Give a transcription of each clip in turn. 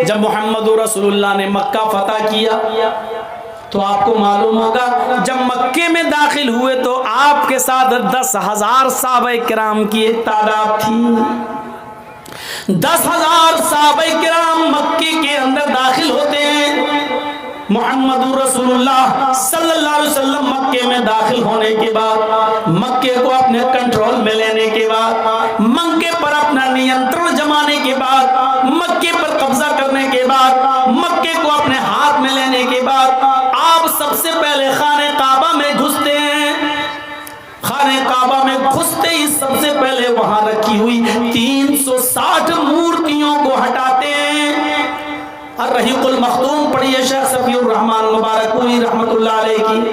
جب محمد رسول اللہ نے مکہ فتح کیا تو آپ کو معلوم ہوگا جب مکے میں داخل ہوئے تو آپ کے ساتھ 10,000 صحابہ کرام کی ایک تعداد تھی. 10,000 صحابہ کرام مکے کے اندر داخل ہوتے ہیں. محمد رسول اللہ صلی اللہ علیہ وسلم مکے میں داخل ہونے کے بعد، مکے کو اپنے کنٹرول میں لینے کے بعد، مکے پر اپنا نینترن جمانے کے بعد، مکے پر قبضہ کرنے کے بعد، مکے کو اپنے ہاتھ میں لینے کے بعد آپ سب سے پہلے خانہ کعبہ میں گھستے ہیں. خانہ کعبہ میں گھستے ہی سب سے پہلے وہاں رکھی ہوئی 360 مورتیوں کو ہٹاتے ہیں. الرحیق المختوم پڑھیے شیخ صفی الرحمن مبارک پوری رحمت اللہ علیہ کی.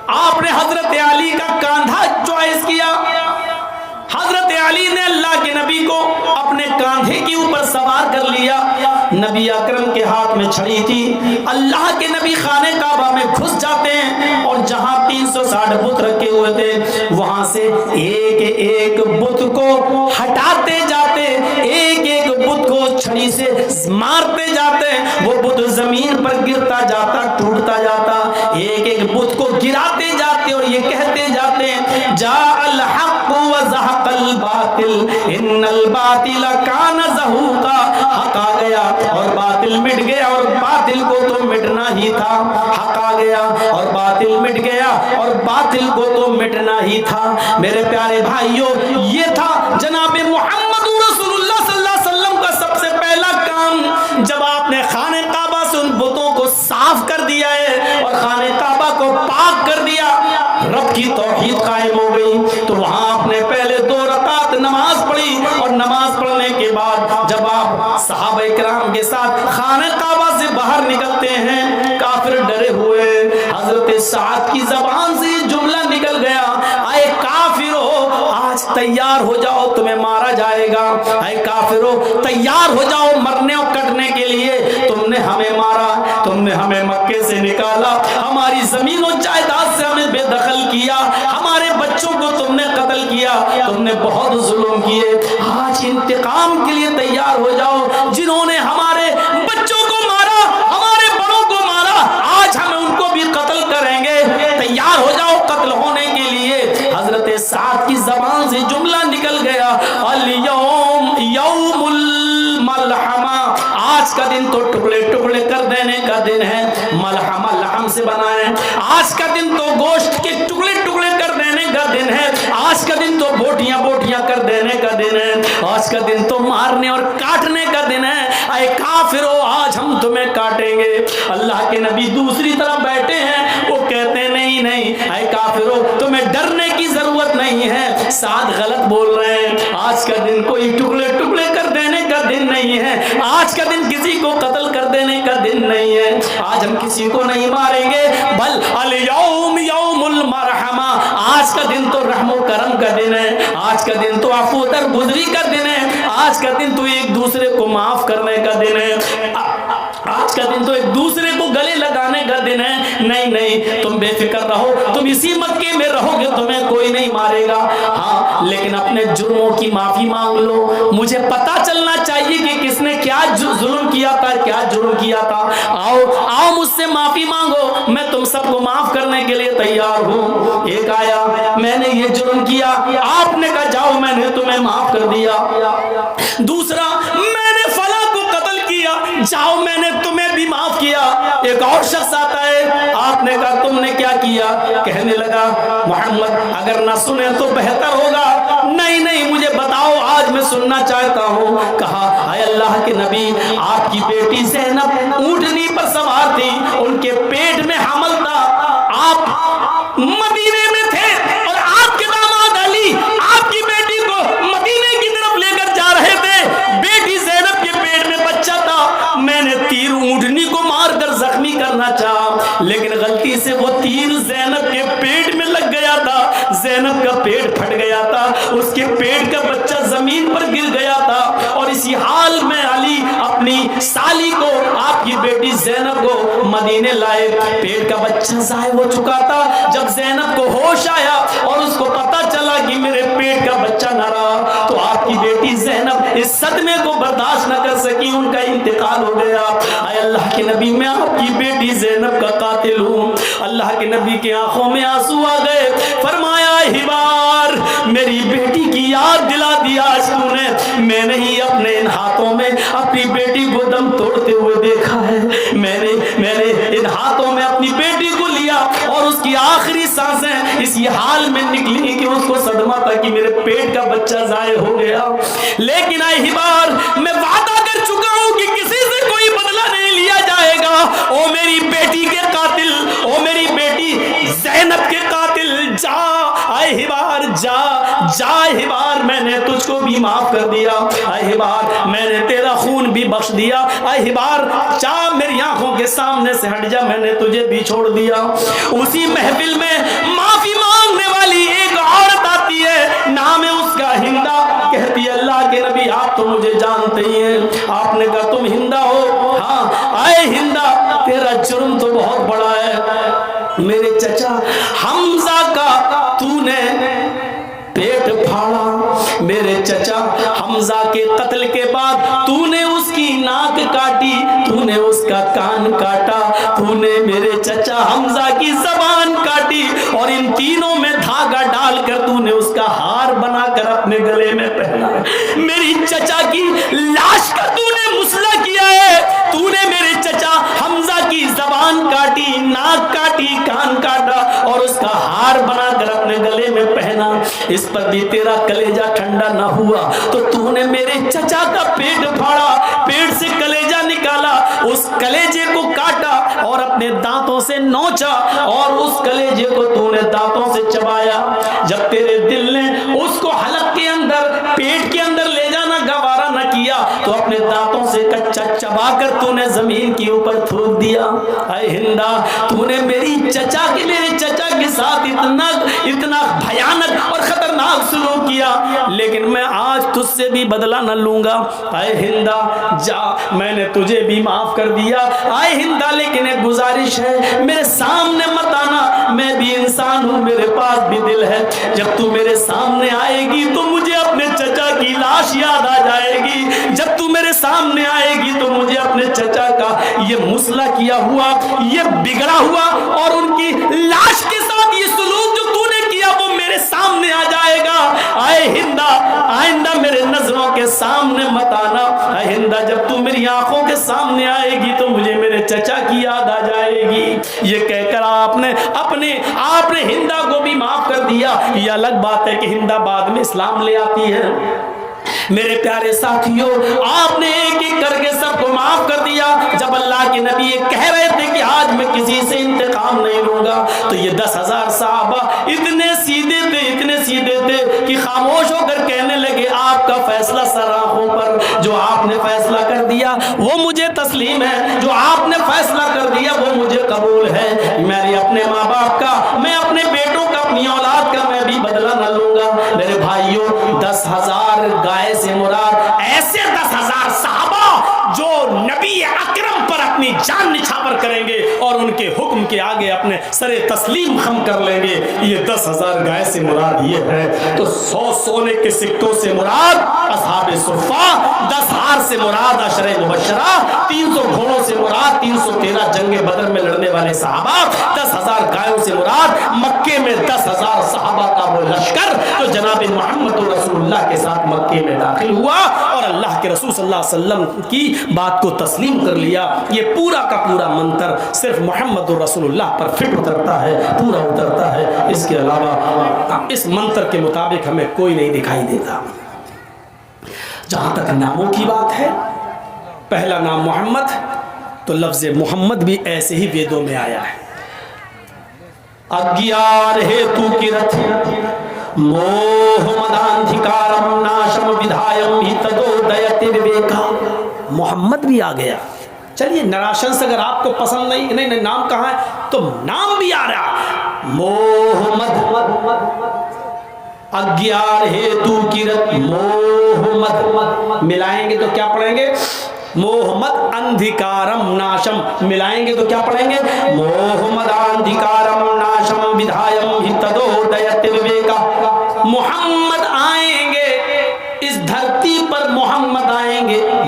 آپ نے حضرت علی کا کاندھا چوائس کیا. حضرت علی نے اللہ کے نبی کو اپنے کاندھے کے اوپر سوار کر لیا. نبی اکرم کے ہاتھ میں چھڑی تھی. اللہ کے نبی خانہ کعبہ میں گھس جاتے ہیں اور جہاں 360 بت رکھے ہوئے تھے وہاں سے ایک ایک بت کو ہٹاتے جاتے، ایک ایک بت کو چھڑی سے مارتے جاتے. وہ بت زمین پر گرتا جاتا، ٹوٹتا جاتا. ایک ایک بت کو گراتے جاتے اور یہ کہتے جاتے جاء الحق وزهق الباطل ان الباطل کان زہوقا. حق آ گیا اور باطل مٹ گیا اور باطل کو تو مٹنا ہی تھا. حق آ گیا اور باطل مٹ گیا اور باطل کو تو مٹنا ہی تھا. میرے پیارے بھائیوں، یہ تھا جناب محمد رسول اللہ صلی اللہ علیہ وسلم کا سب سے پہلا کام. جب آپ نے خانہ کعبہ سے ان بتوں کو صاف کر دیا ہے اور خانہ کعبہ کو پاک کر دیا، رب کی توحید قائم ہو گئی، تو وہاں آپ نے پہلے 2 رکعت نماز پڑھی اور نماز پڑھنے کے بعد جب آپ صحابہ کرام کے ساتھ خانہ کعبہ سے باہر نکلتے ہیں، کافر ڈرے ہوئے. حضرت سعد کی زبان سے یہ جملہ نکل گیا، اے کافرو آج تیار ہو جاؤ، تمہیں مارا جائے گا. اے کافرو تیار ہو جاؤ مرنے اور کٹنے کے لیے. تم نے ہمیں مارا، تم نے ہمیں مکے سے نکالا، ہماری زمین و جائیداد سے ہمیں بے دخل کیا، ہمارے بچوں کو تم نے قتل کیا، تم نے بہت ظلم کیے. آج انتقام کے لیے تیار ہو جاؤ. جنہوں نے ہمارے بچوں کو مارا، ہمارے بڑوں کو مارا، آج ہم ان کو بھی قتل کریں گے. تیار ہو جاؤ قتل ہونے کے لیے. حضرت سعد کی زبان سے جملہ نکل گیا، الیوم یوم الملحمہ. آج کا دن تو ٹکڑے ٹکڑے کر دینے کا دن ہے. ملحمہ لحم سے بنا ہے. آج کا دن تو گوشت کے ٹکڑے ٹکڑے کر دینے کا دن ہے. آج کا دن تو بوٹیاں بوٹیاں کر دینے کا دن ہے. آج کا دن تو مارنے اور کاٹنے کا دن ہے. اے کافرو آج ہم تمہیں کاٹیں گے. اللہ کے نبی دوسری طرف بیٹھے ہیں، وہ کہتے نہیں نہیں اے کافرو تمہیں ڈرنے کی ضرورت نہیں ہے. سعد غلط بول رہے ہیں. آج کا دن کوئی ٹکڑے ٹکڑے کر دینے کا دن نہیں ہے. آج کا دن کسی کو قتل کر دینے کا دن نہیں ہے. آج ہم کسی کو نہیں ماریں گے، بل الیوم یوم المرحمہ. آج کا دن تو رحم و کرم کا دن ہے. آج کا دن تو عفو درگزری کا دن ہے. آج کا دن تو ایک دوسرے کو معاف کرنے کا دن ہے. آج کا دن تو ایک دوسرے کو گلے لگانے کا دن ہے. نہیں نہیں تم بے فکر رہو، تم اسی مکے میں رہو گے، تمہیں کوئی نہیں مارے گا. ہاں لیکن اپنے جرموں کی معافی مانگ لو. مجھے پتا چلنا چاہیے کہ کس نے کیا ظلم کیا تھا، کیا جرم کیا تھا. آؤ آؤ مجھ سے معافی مانگو، میں تم سب کو معاف کرنے کے لیے تیار ہوں. ایک آیا، میں نے یہ جرم کیا، آپ نے کہا جاؤ میں نے تمہیں معاف کر دیا. دوسرا، میں نے فلاں کو قتل کیا، جاؤ میں نے تمہیں بھی معاف کیا. ایک اور شخص آتا ہے، آپ نے کہا تم نے کیا کیا؟ کہنے لگا محمد اگر نہ سنے تو بہتر ہوگا. نہیں نہیں مجھے بتاؤ، آج میں سننا چاہتا ہوں. کہا اے اللہ کے نبی آپ کی بیٹی زینب اونٹنی پر سوار تھی، ان کے پیٹ میں حمل تھا، آپ مدینے میں تھے اور آپ کے داماد علی آپ کی بیٹی کو مدینے کی طرف لے کر جا رہے تھے. بیٹی زینب کے پیٹ میں بچہ تھا. میں نے تیر اونٹنی کو مار کر زخمی کرنا چاہا، لیکن غلطی سے وہ تیر زینب کے پیٹ میں لگ گیا تھا. زینب کا پیٹ پھٹ گیا تھا، اس کے پیٹ کا بچہ زمین پر گر گیا تھا. اور اسی حال میں علی اپنی سالی کو، آپ کی بیٹی زینب کو مدینے لائے. پیٹ کا بچہ ضائع ہو چکا تھا. جب زینب کو ہوش آیا اور اس کو پتا چلا کہ میرے پیٹ کا بچہ نہ رہا، تو آپ کی بیٹی بیٹی زینب اس صدمے کو برداشت نہ کر سکی, ان کا انتقال ہو گیا. اے اللہ کے نبی, میں آپ کی بیٹی زینب کا قاتل ہوں. اللہ کے نبی کی آنکھوں میں آنسو آ گئے. فرمایا ہبار, میری بیٹی کی یاد دلا دیا آج تو نے. میں نے ہی اپنے ان ہاتھوں میں اپنی بیٹی کو دم توڑتے ہوئے دیکھا ہے. میں نے ان ہاتھوں میں اپنی بیٹی کو لیا اور اس کی آخری سانسیں اسی حال میں نکلی کہ اس کو صدمہ تھا کہ میرے پیٹ کا بچہ ضائع ہو گیا. لیکن اے ہبار, میں وعدہ کر چکا ہوں کہ کسی سے کوئی بدلہ نہیں لیا جائے گا. او میری بیٹی کے قاتل, او میری بیٹی زینب کے قاتل, جا اے ہبار, جا ہبار, میں نے تجھ کو بھی معاف کر دیا. اے ہبار, میں نے تیرا خون بھی بخش دیا. اے ہبار, جا میری آنکھوں کے سامنے سے ہٹ جا, میں نے تجھے بھی چھوڑ دیا. اسی محفل میں معافی مانگنے والی ایک عورت آتی ہے, نام ہے اس کا ہندا. کہتی ہے اللہ کے نبی آپ تو مجھے جانتے ہی ہیں. آپ نے کہا تم ہندا ہو؟ ہاں. اے ہندا, تیرا جرم تو بہت بڑا ہے. میرے چچا حمزہ کا تو نے پیٹ پھاڑا. میرے چچا حمزہ کے قتل کے بعد تو نے اس کی ناک کاٹی, تو نے اس کا کان کاٹا, تو نے میرے چچا حمزہ کی زبان کاٹی, اور ان تینوں میں دھاگا ڈال کر تو نے اس کا ہار بنا کر اپنے گلے میں پہنا. میری چچا کی لاش کا تو نے مسئلہ کیا ہے. تو نے میرے چچا حمزہ کی زبان کاٹی, ناک کاٹی, کان کاٹا اور اس کا ہار بنا کر اپنے گلے میں پہنا. اس پر بھی تیرا کلیجہ ٹھنڈا نہ ہوا تو نے میرے چچا کا پیٹ پھاڑا, پیٹ سے کلیجہ نکالا, اس کلیجے کو کاٹا اور اپنے دانتوں سے نوچا, اور اس کلیجے کو تو نے دانتوں سے چبایا. جب تیرے دل نے اس کو حلق کے اندر, پیٹ کے اندر لے جانا گوارا نہ کیا تو اپنے دانتوں سے کچا چبا کر تو نے زمین کے اوپر تھوک دیا. اے ہندا, تو نے میرے چچا کے ساتھ اتنا بھیانک اور خطرناک سلوک کیا, لیکن میں آج تجھ سے بھی بدلہ نہ لوں گا. اے ہندا, جا, میں نے تجھے بھی معاف کر دیا. اے ہندا, لیکن ایک گزارش ہے, میرے سامنے مت آنا, میں بھی انسان ہوں, میرے پاس بھی دل ہے. جب تو میرے سامنے آئے گی تو مجھے اپنے چچا کی لاش یاد آ جائے گی. جب تو میرے سامنے آئے گی تو مجھے اپنے چچا کا یہ مسئلہ کیا ہوا, یہ بگڑا ہوا اور ان کی لاش کے ساتھ یہ سلوک جو تو نے کیا وہ میرے سامنے آ جائے گا. اے ہندا, آئندہ میرے نظروں کے سامنے مت آنا. اے ہندا, جب تو میری آنکھوں کے سامنے آئے گی تو مجھے میرے چچا کی یاد آ جائے گی. یہ کہہ کر آپ نے ہندا کو بھی معاف کر دیا. یہ الگ بات ہے کہ ہندا بعد میں اسلام لے آتی ہے. میرے پیارے ساتھیوں, آپ نے ایک ایک کر کے سب کو معاف کر دیا. جب اللہ کے نبی یہ کہہ رہے تھے کہ آج میں کسی سے انتقام نہیں لوں گا, تو یہ 10,000 صحابہ اتنے سیدھے تھے کہ خاموش ہو کر کہنے لگے آپ کا فیصلہ سر آنکھوں پر, جو آپ نے فیصلہ کر دیا وہ مجھے تسلیم ہے, جو آپ نے فیصلہ کر دیا وہ مجھے قبول ہے. میرے اپنے ماں باپ کا, میں اپنے بیٹوں کا, اپنی اولاد کا میں بھی بدلہ نہ لوں گا. میرے بھائیوں, 10,000 گائے سے مراد ایسے 10,000 صحابہ جو نبی اکرم پر اپنی جان نچھاور کریں گے اور ان کے حکم کے آگے اپنے سر تسلیم خم کر لیں گے. یہ 10,000 گائے سے مراد یہ ہے. تو 100 سونے کے سکوں سے مراد اصحاب صفہ, 10 ہار سے مراد عشرہ مبشرہ, 300 گھوڑوں سے مراد 313 جنگ بدر میں لڑنے والے صحابہ, 10,000 گائوں سے مراد مکے میں 10,000 صحابہ کا وہ لشکر جو جناب محمد رسول اللہ کے ساتھ مکے میں داخل ہوا اور اللہ کے رسول صلی اللہ علیہ وسلم کی بات کو تسلیم کر لیا. یہ پورا کا پورا منتر صرف محمد رسول اللہ پر فٹ اترتا ہے, پورا اترتا ہے. اس کے علاوہ اس منتر کے مطابق ہمیں کوئی نہیں دکھائی دیتا. جہاں تک ناموں کی بات ہے, پہلا نام محمد, تو لفظ محمد بھی ایسے ہی ویدوں میں آیا ہے. اگیار ہیتو کرت موہمدانتھکارم ناشم ودھائم ہتدودیت وویکا. محمد بھی آ گیا. چلیے نراشن سے اگر آپ کو پسند نہیں نام کہاں ہے تو نام بھی آ رہا. محمد, اگیار ہیتو کرت محمد, ملائیں گے تو کیا پڑھیں گے؟ محمد اندھکارم ناشم, ملائیں گے تو کیا پڑھیں گے؟ محمد اندھکارم ناشم ودھائم ہتدودیت وویکا. محمد آئیں گے, اس دھرتی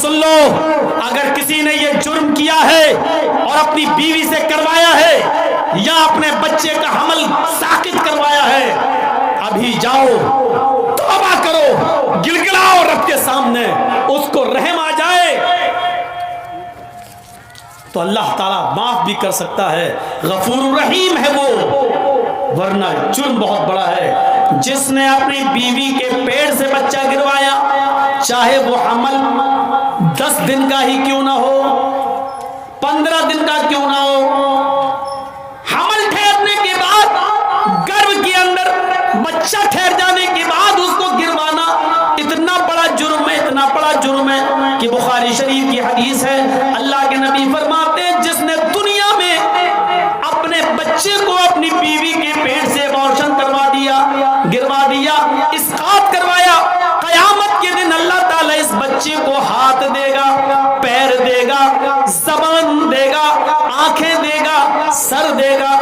سن لو، اگر کسی نے یہ جرم کیا ہے اور اپنی بیوی سے کروایا ہے یا اپنے بچے کا حمل ساقط کروایا ہے، ابھی جاؤ توبہ کرو، گڑگڑاؤ رب کے سامنے، اس کو رحم آ جائے تو اللہ تعالیٰ معاف بھی کر سکتا ہے، غفور رحیم ہے وہ، ورنہ جرم بہت بڑا ہے۔ جس نے اپنی بیوی کے پیٹ سے بچہ گروایا، چاہے وہ حمل 10 دن کا ہی کیوں نہ ہو، 15 دن کا کیوں نہ ہو، حمل ٹھہرنے کے بعد گرب کے اندر بچہ ٹھہر جانے کے بعد اس کو گروانا اتنا بڑا جرم ہے، اتنا بڑا جرم ہے کہ بخاری شریف کی حدیث ہے، اللہ کے نبی فرماتے ہیں جس نے دنیا میں اپنے بچے کو اپنی بیوی کے پیٹ سے ابارشن کروا دیا، گروا دیا، اسقاط کروایا، قیامت کے دن اللہ تعالیٰ اس بچے کو ہاتھ دے گا، پیر دے گا، زبان دے گا، آنکھیں دے گا، سر دے گا،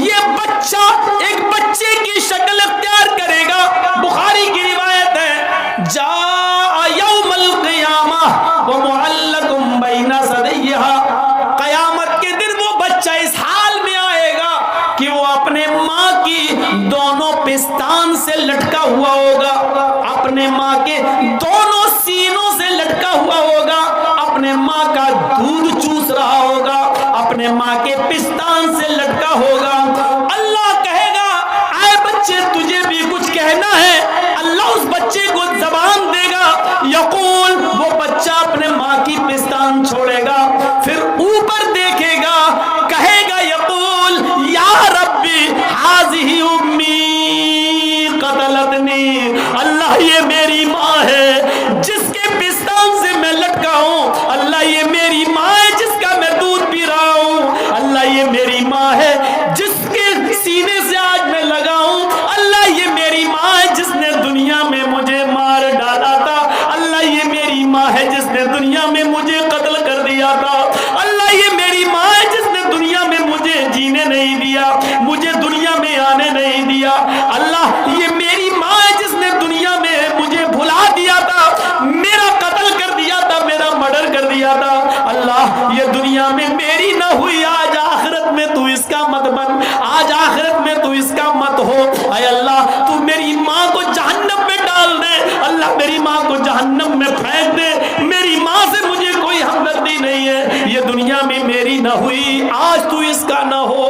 یہ بچہ ایک بچے کی شکل اختیار کرے گا۔ بخاری کی روایت ہے، جاء یوم القیامہ ومعلق بین ثدیہا، قیامت کے دن وہ بچہ اس حال میں آئے گا کہ وہ اپنے ماں کی دونوں پستان سے لٹکا ہوا ہوگا، اپنے ماں کے دونوں سینوں سے لٹکا ہوا ہوگا، اپنے ماں کا دودھ چوس رہا ہوگا، اپنے ماں کے پستان سے لٹکا ہوگا۔ اللہ کہے گا اے بچے تجھے بھی کچھ کہنا ہے، اللہ اس بچے کو زبان دے گا، یقول وہ بچہ اپنے ماں کی پستان چھوڑے گا، پھر اوپر دیکھے گا، کہے گا یقول یا ربی ہذہ امی قتلتنی، اللہ یہ میری ماں ہے جس کے پستان سے میں لٹکا ہوں، اللہ یہ میری ماں ہے جس کا میں دودھ پی رہا ہوں، اللہ یہ میری ماں ہے جس کے سینے سے آج میں لگا ہوں، اللہ یہ میری ماں ہے جس نے دنیا میں مجھے مار ڈالا تھا، اللہ یہ میری ماں ہے جس نے دنیا میں مجھے قتل کر دیا تھا، اللہ یہ میری ماں ہے جس نے دنیا میں مجھے جینے نہیں دیا، مجھے دنیا میں آنے نہیں دیا، اللہ یہ میری ماں ہے جس نے دنیا میں مجھے بھلا دیا تھا، میرا قتل کر دیا تھا، میرا مرڈر کر دیا تھا، اللہ یہ دنیا میں میری نہ ہوئی، آج آخرت میں تو اس کا مت بن، آج آخرت میں تو اس کا مت ہو، اے اللہ تو میری ماں کو جہنم میں ڈال دے، اللہ میری ماں کو جہنم میں پھینک دے، میری ماں سے مجھے کوئی ہمدردی نہیں ہے، یہ دنیا میں میری نہ ہوئی، آج تو اس کا نہ ہو۔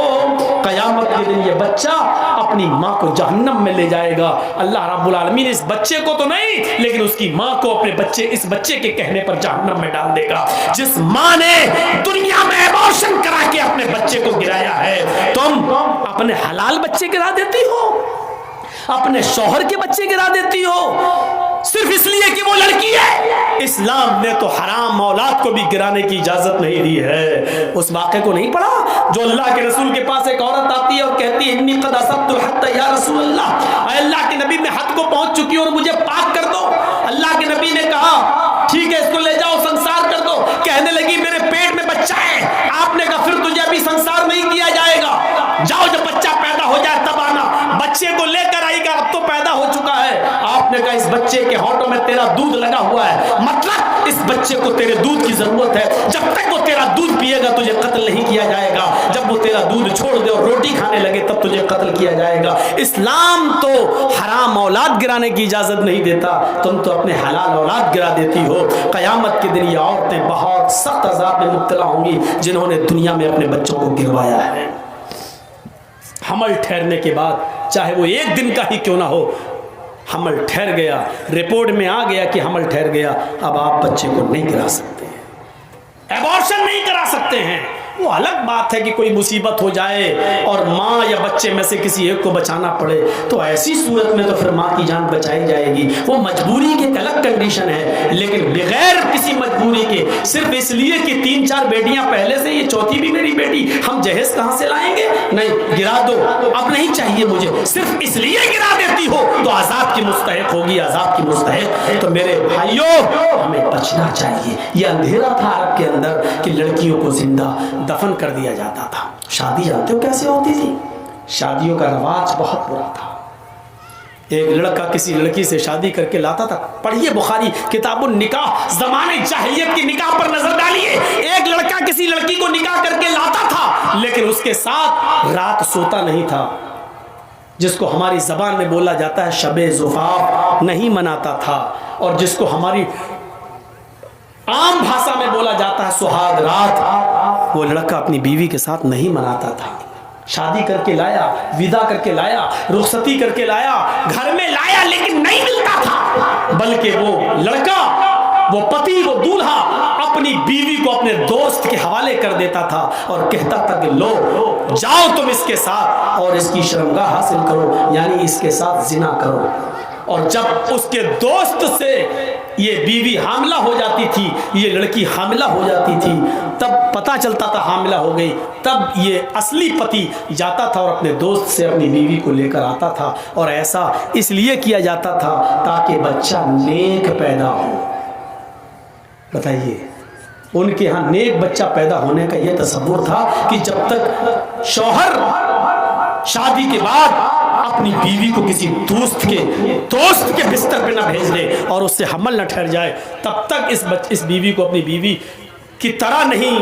قیامت کے دن یہ بچہ اپنی ماں کو جہنم میں لے جائے گا، اللہ رب العالمین اس بچے کو تو نہیں لیکن اس کی ماں کو اپنے بچے اس بچے کے کہنے پر جہنم میں ڈال دے گا۔ جس ماں نے دنیا میں ابارشن کرا کے اپنے بچے کو گرایا ہے، تم اپنے حلال بچے گرا دیتی ہو، اپنے شوہر کے بچے گرا دیتی ہو صرف اس لیے کہ وہ لڑکی ہے۔ اسلام نے تو حرام اولاد کو بھی گرانے کی اجازت نہیں دی ہے۔ اس واقعے کو نہیں پڑھا جو اللہ کے رسول کے پاس ایک عورت آتی ہے اور کہتی ہے انی قد اصبت الحد یا رسول اللہ، اے اللہ کے نبی میں حد کو پہنچ چکی ہوں اور مجھے پاک کر دو۔ اللہ کے نبی نے کہا ٹھیک ہے اس کو لے جاؤ سنسار کر دو۔ کہنے لگی میرے پیٹ میں بچہ ہے۔ آپ نے کہا پھر تجھے ابھی سنسار نہیں کیا جائے گا، جاؤ جب بچہ پیدا ہو جائے تب آنا۔ بچے کو لے کر آئی گا، اب تو پیدا ہو چکا ہے۔ آپ نے کہا اس بچے کے ہونٹوں میں تیرا دودھ لگا ہوا ہے، مطلب اس بچے کو تیرے دودھ کی ضرورت ہے، جب تک وہ تیرا دودھ پیے گا تجھے قتل نہیں کیا جائے گا، جب وہ تیرا دودھ چھوڑ دے اور روٹی کھانے لگے تب تجھے قتل کیا جائے گا۔ اسلام تو حرام اولاد گرانے کی اجازت نہیں دیتا، تم تو اپنے حلال اولاد گرا دیتی ہو۔ قیامت کے دن یہ عورتیں بہت سخت عذاب میں مبتلا ہوں گی جنہوں نے دنیا میں اپنے بچوں کو گروایا ہے۔ حمل ٹھہرنے کے بعد چاہے وہ ایک دن کا ہی کیوں نہ ہو، حمل ٹھہر گیا، رپورٹ میں آ گیا کہ حمل ٹھہر گیا، اب آپ بچے کو نہیں گرا سکتے ہیں، ایبارشن نہیں کرا سکتے ہیں۔ وہ الگ بات ہے کہ کوئی مصیبت ہو جائے اور ماں یا بچے میں سے کسی ایک کو بچانا پڑے تو ایسی صورت میں تو پھر ماں کی جان بچائی جائے گی، وہ مجبوری کی ایک الگ کنڈیشن ہے۔ لیکن بغیر کسی مجبوری کے صرف اس لیے کہ 3-4 بیٹیاں پہلے سے، یہ چوتھی بھی میری بیٹی، ہم جہیز کہاں سے لائیں گے، نہیں گرا دو، اب نہیں چاہیے مجھے، صرف اس لیے گرا دیتی ہو تو عذاب کی مستحق ہوگی، عذاب کی مستحق۔ تو میرے بھائیوں ہمیں بچنا چاہیے۔ یہ اندھیرا تھا عرب کے اندر کہ لڑکیوں کو زندہ دفن کر دیا جاتا تھا۔ شادی جانتے ہو کیسے ہوتی تھی؟ شادیوں کا رواج بہت برا تھا۔ ایک لڑکا کسی لڑکی سے شادی کر کے لاتا تھا. پڑھیے بخاری کتاب النکاح، زمانے جاہلیت کی نکاح پر نظر ڈالیے. ایک لڑکا کسی لڑکی کو نکاح کر کے لاتا تھا لیکن اس کے ساتھ رات سوتا نہیں تھا، جس کو ہماری زبان میں بولا جاتا ہے شب زفاف نہیں مناتا تھا، اور جس کو ہماری عام بھاشا میں بولا جاتا ہے سہاگ رات، وہ لڑکا اپنی بیوی کے ساتھ نہیں مناتا تھا. شادی کر کے لایا، ودا کر کے لایا، رخصتی کر کے لایا، گھر میں لایا لیکن نہیں ملتا تھا، بلکہ وہ لڑکا، وہ پتی، وہ دولہا اپنی بیوی کو اپنے دوست کے حوالے کر دیتا تھا اور کہتا تھا کہ لو جاؤ تم اس کے ساتھ اور اس کی شرمگاہ حاصل کرو، یعنی اس کے ساتھ زنا کرو. اور جب اس کے دوست سے یہ بیوی حاملہ ہو جاتی تھی، یہ لڑکی حاملہ ہو جاتی تھی، تب پتہ چلتا تھا حاملہ ہو گئی، تب یہ اصلی پتی جاتا تھا اور اپنے دوست سے اپنی بیوی کو لے کر آتا تھا. اور ایسا اس لیے کیا جاتا تھا تاکہ بچہ نیک پیدا ہو. بتائیے، ان کے ہاں نیک بچہ پیدا ہونے کا یہ تصور تھا کہ جب تک شوہر شادی کے بعد اپنی بیوی کو کسی دوست کے بستر پہ نہ بھیج دے اور اس سے حمل نہ ٹھہر جائے، تب تک اس بیوی کو اپنی بیوی کی طرح نہیں